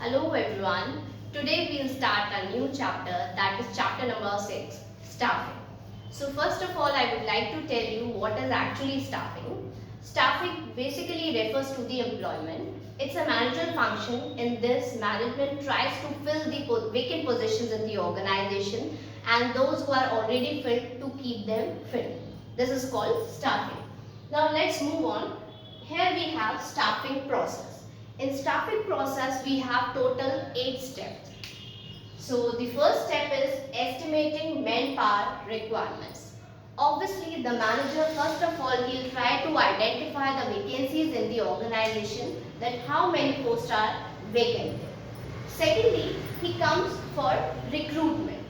Hello everyone. Today we'll start a new chapter, that is chapter number 6, staffing. So first of all, I would like to tell you what is actually staffing. Staffing basically refers to the employment. It's a managerial function. In this, management tries to fill the vacant positions in the organization and those who are already filled to keep them filled. This is called staffing. Now let's move on. Here we have staffing process. In staffing process, we have total 8 steps. So the first step is estimating manpower requirements. Obviously, the manager first of all he'll try to identify the vacancies in the organization, that how many posts are vacant. Secondly, he comes for recruitment.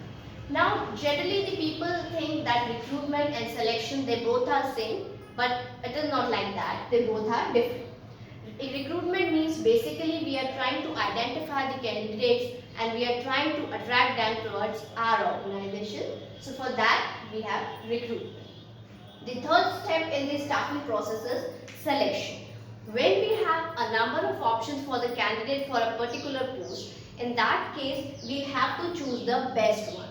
Now, generally the people think that recruitment and selection they both are same, but it is not like that. They both are different. Recruitment means basically we are trying to identify the candidates and we are trying to attract them towards our organization. So for that we have recruitment. The third step in the staffing process is selection. When we have a number of options for the candidate for a particular post, in that case we have to choose the best one.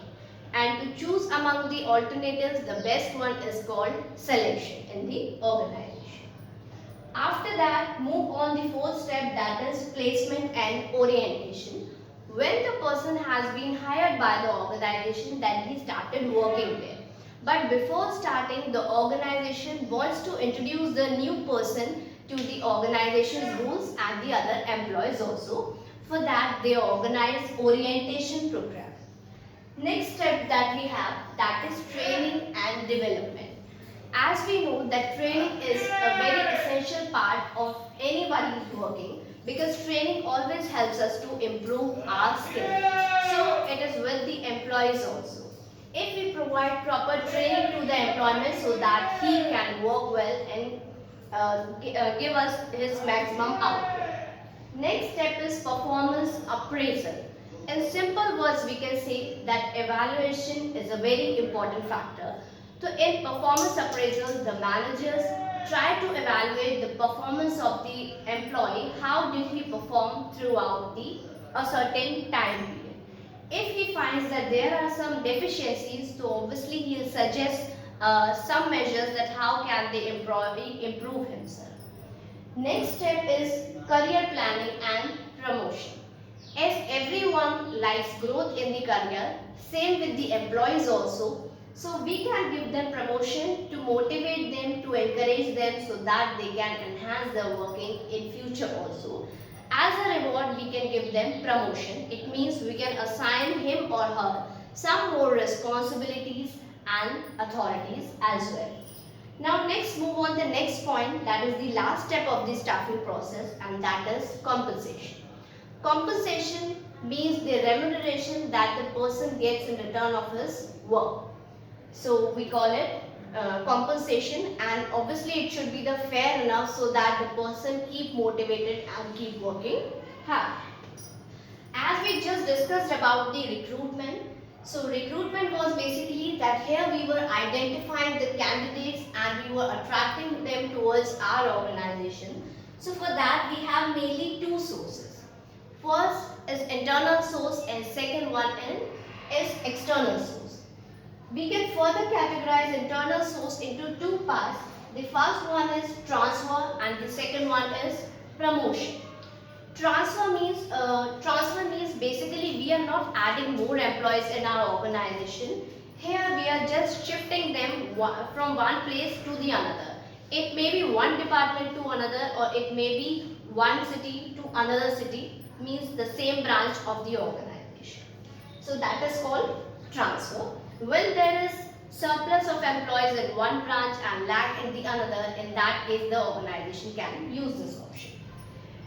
And to choose among the alternatives, the best one is called selection in the organization. After that, move on the fourth step, that is placement and orientation. When the person has been hired by the organization, then he started working there. But before starting, the organization wants to introduce the new person to the organization's rules and the other employees also. For that, they organize orientation program. Next step that we have, that is training and development. As we know that training is a very essential part of anybody who is working, because training always helps us to improve our skill. So it is with the employees also. If we provide proper training to the employee so that he can work well and give us his maximum output. Next step is performance appraisal. In simple words, we can say that evaluation is a very important factor. So in performance appraisal, the managers try to evaluate the performance of the employee, how did he perform throughout a certain time period. If he finds that there are some deficiencies, so obviously he will suggest some measures that how can the employee improve himself. Next step is career planning and promotion. As everyone likes growth in the career, same with the employees also. So we can give them promotion to motivate them, to encourage them so that they can enhance their working in future also. As a reward, we can give them promotion. It means we can assign him or her some more responsibilities and authorities as well. Now let's move on to the next point, that is the last step of the staffing process, and that is compensation. Compensation means the remuneration that the person gets in return of his work. So we call it compensation, and obviously it should be the fair enough so that the person keep motivated and keep working hard. As we just discussed about the recruitment, so recruitment was basically that here we were identifying the candidates and we were attracting them towards our organization. So for that we have mainly two sources. First is internal source and second one is external source. We can further categorize internal source into two parts. The first one is transfer and the second one is promotion. Transfer means basically we are not adding more employees in our organization. Here we are just shifting them from one place to the another. It may be one department to another, or it may be one city to another city, means the same branch of the organization. So that is called transfer. When there is surplus of employees in one branch and lack in the another, in that case the organization can use this option.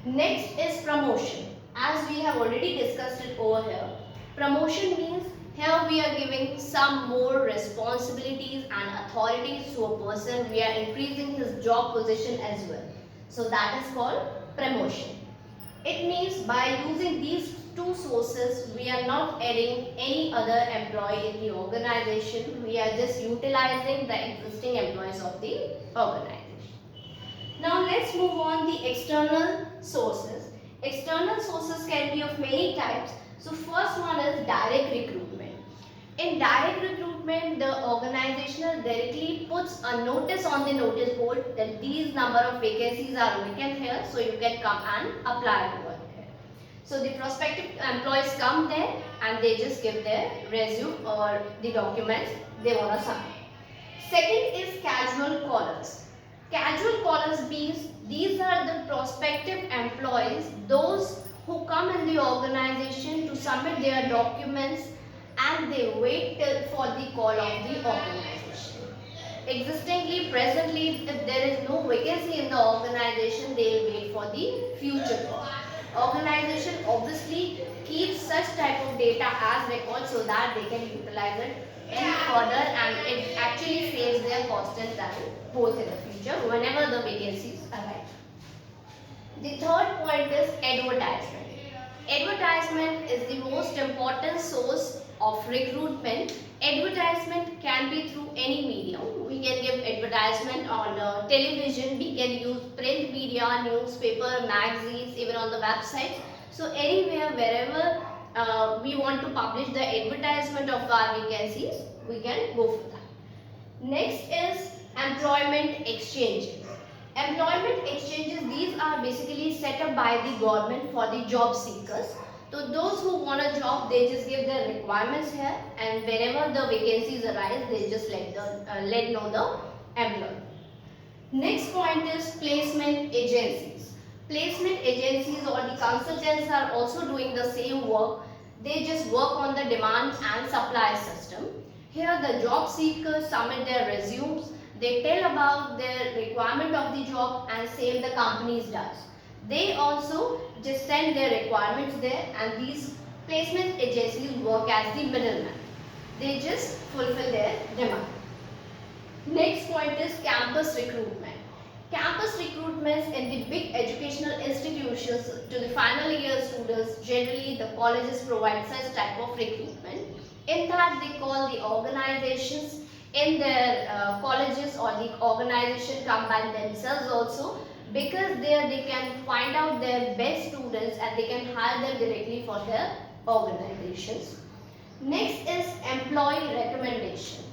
Next is promotion. As we have already discussed it over here, promotion means here we are giving some more responsibilities and authorities to a person. We are increasing his job position as well. So that is called promotion. It means by using these two sources, we are not adding any other employee in the organization. We are just utilizing the existing employees of the organization. Now let's move on the external sources. External sources sources can be of many types. So first one is direct recruitment. In direct recruitment, the organization directly puts a notice on the notice board that these number of vacancies are vacant here, so you can come and apply to work here. So the prospective employees come there and they just give their resume or the documents they want to submit. Second is casual callers. Casual callers means these are the prospective employees, those who come in the organization to submit their documents and they wait till for the call of the organization. Existingly, presently, if there is no vacancy in the organization, they will wait for the future call. Organization obviously keeps such type of data as record so that they can utilize it in further, and it actually saves their cost and time both in the future whenever the vacancies arise. The third point is advertisement. Advertisement is the most important source of recruitment. Advertisement can be through any medium. We can give advertisement on television, we can use print media, newspaper, magazines, even on the website. So anywhere, wherever we want to publish the advertisement of our vacancies, we can go for that. Next is employment exchanges. Employment exchanges, these are basically set up by the government for the job seekers. So those who want a job, they just give their requirements here, and wherever the vacancies arise, they just let know the employer. Next point is placement agencies. Placement agencies or the consultants are also doing the same work. They just work on the demand and supply system. Here the job seekers submit their resumes. They tell about their requirement of the job and same the companies does. They also just send their requirements there, and these placement agencies work as the middleman. They just fulfill their demand. Next point is campus recruitment. Campus recruitments in the big educational institutions to the final year students, generally the colleges provide such type of recruitment. In that they call the organizations in their colleges, or the organization combine themselves also, because there they can find out their best students and they can hire them directly for their organizations. Next is employee recommendation.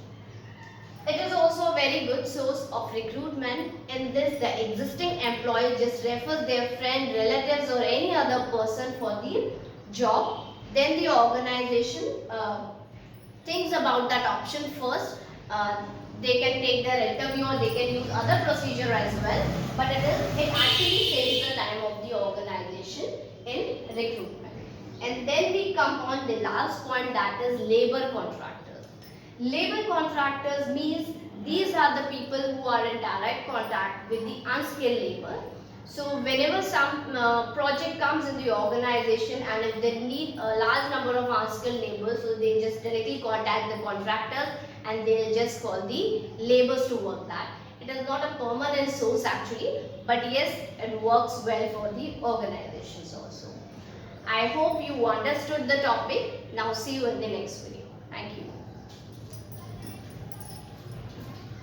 It is also a very good source of recruitment. In this, the existing employee just refers their friend, relatives or any other person for the job. Then the organization thinks about that option first. They can take their interview or they can use other procedure as well, but it actually saves the time of the organization in recruitment. And then we come on the last point, that is labor contractors. Labor contractors means these are the people who are in direct contact with the unskilled labor. So whenever some project comes in the organization and if they need a large number of unskilled laborers, so they just directly contact the contractors and they'll just call the laborers to work that. It is not a permanent source actually, but yes, it works well for the organizations also. I hope you understood the topic. Now see you in the next video. Thank you.